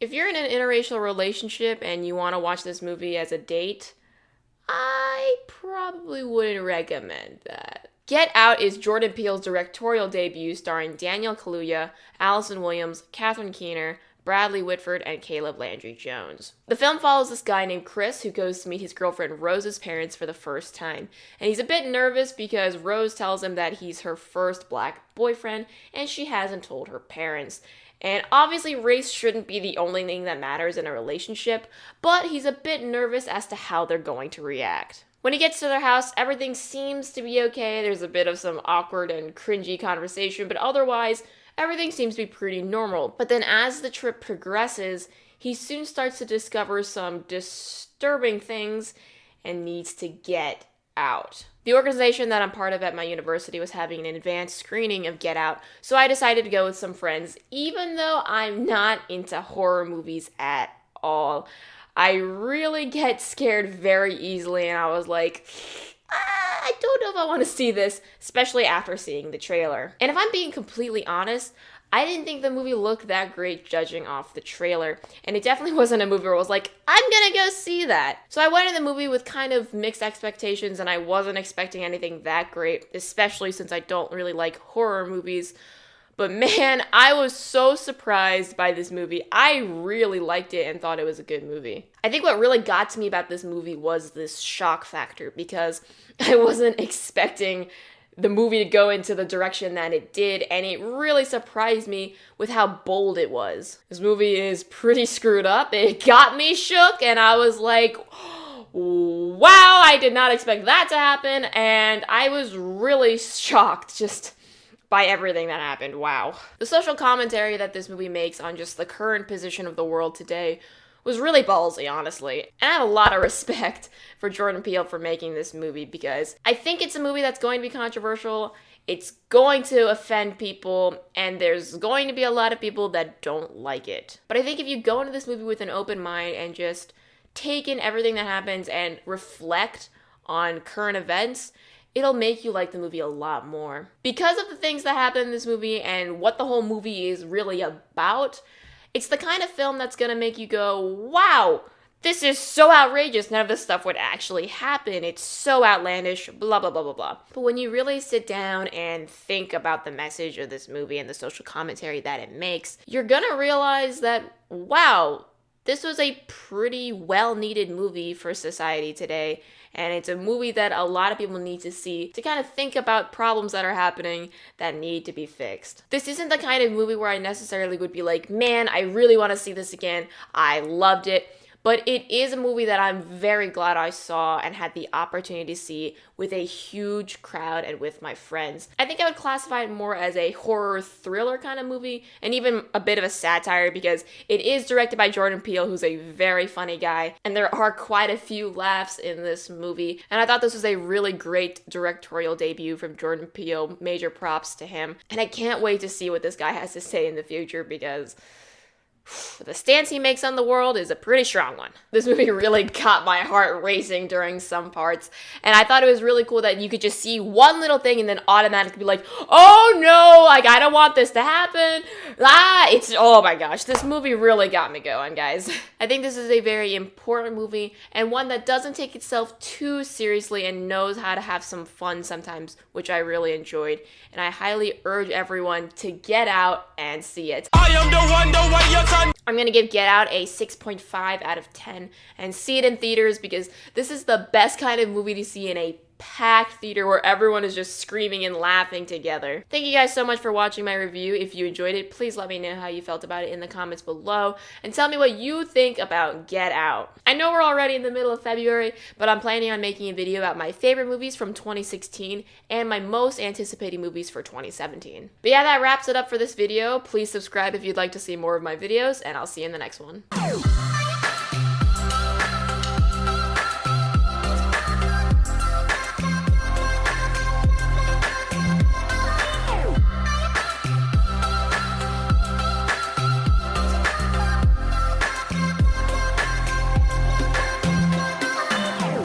If you're in an interracial relationship and you want to watch this movie as a date, I probably wouldn't recommend that. Get Out is Jordan Peele's directorial debut starring Daniel Kaluuya, Allison Williams, Catherine Keener, Bradley Whitford, and Caleb Landry Jones. The film follows this guy named Chris who goes to meet his girlfriend Rose's parents for the first time. And he's a bit nervous because Rose tells him that he's her first black boyfriend and she hasn't told her parents. And obviously race shouldn't be the only thing that matters in a relationship, but he's a bit nervous as to how they're going to react. When he gets to their house, everything seems to be okay. There's a bit of some awkward and cringy conversation, but otherwise, everything seems to be pretty normal. But then as the trip progresses, he soon starts to discover some disturbing things and needs to get out. The organization that I'm part of at my university was having an advanced screening of Get Out, so I decided to go with some friends, even though I'm not into horror movies at all. I really get scared very easily, and I was like, I don't know if I want to see this, especially after seeing the trailer. And if I'm being completely honest, I didn't think the movie looked that great judging off the trailer, and it definitely wasn't a movie where I was like, I'm gonna go see that. So I went in the movie with kind of mixed expectations, and I wasn't expecting anything that great, especially since I don't really like horror movies. But man, I was so surprised by this movie. I really liked it and thought it was a good movie. I think what really got to me about this movie was this shock factor, because I wasn't expecting the movie to go into the direction that it did, and it really surprised me with how bold it was. This movie is pretty screwed up. It got me shook, and I was like, wow, I did not expect that to happen, and I was really shocked just by everything that happened. Wow. The social commentary that this movie makes on just the current position of the world today was really ballsy, honestly. And I have a lot of respect for Jordan Peele for making this movie, because I think it's a movie that's going to be controversial, it's going to offend people, and there's going to be a lot of people that don't like it. But I think if you go into this movie with an open mind and just take in everything that happens and reflect on current events, it'll make you like the movie a lot more. Because of the things that happen in this movie and what the whole movie is really about, it's the kind of film that's gonna make you go, wow, this is so outrageous, none of this stuff would actually happen, it's so outlandish, blah, blah, blah, blah, blah. But when you really sit down and think about the message of this movie and the social commentary that it makes, you're gonna realize that, wow, this was a pretty well-needed movie for society today, and it's a movie that a lot of people need to see to kind of think about problems that are happening that need to be fixed. This isn't the kind of movie where I necessarily would be like, man, I really want to see this again. I loved it. But it is a movie that I'm very glad I saw and had the opportunity to see with a huge crowd and with my friends. I think I would classify it more as a horror thriller kind of movie, and even a bit of a satire, because it is directed by Jordan Peele, who's a very funny guy, and there are quite a few laughs in this movie. And I thought this was a really great directorial debut from Jordan Peele. Major props to him. And I can't wait to see what this guy has to say in the future, because the stance he makes on the world is a pretty strong one. This movie really got my heart racing during some parts, and I thought it was really cool that you could just see one little thing and then automatically be like, oh no, like I don't want this to happen. Oh my gosh, this movie really got me going, guys. I think this is a very important movie, and one that doesn't take itself too seriously and knows how to have some fun sometimes, which I really enjoyed, and I highly urge everyone to get out and see it. I am the one, I'm going to give Get Out a 6.5 out of 10 and see it in theaters, because this is the best kind of movie to see in a packed theater where everyone is just screaming and laughing together. Thank you guys so much for watching my review. If you enjoyed it, please let me know how you felt about it in the comments below and tell me what you think about Get Out. I know we're already in the middle of February, but I'm planning on making a video about my favorite movies from 2016 and my most anticipated movies for 2017. But yeah, that wraps it up for this video. Please subscribe if you'd like to see more of my videos, and I'll see you in the next one.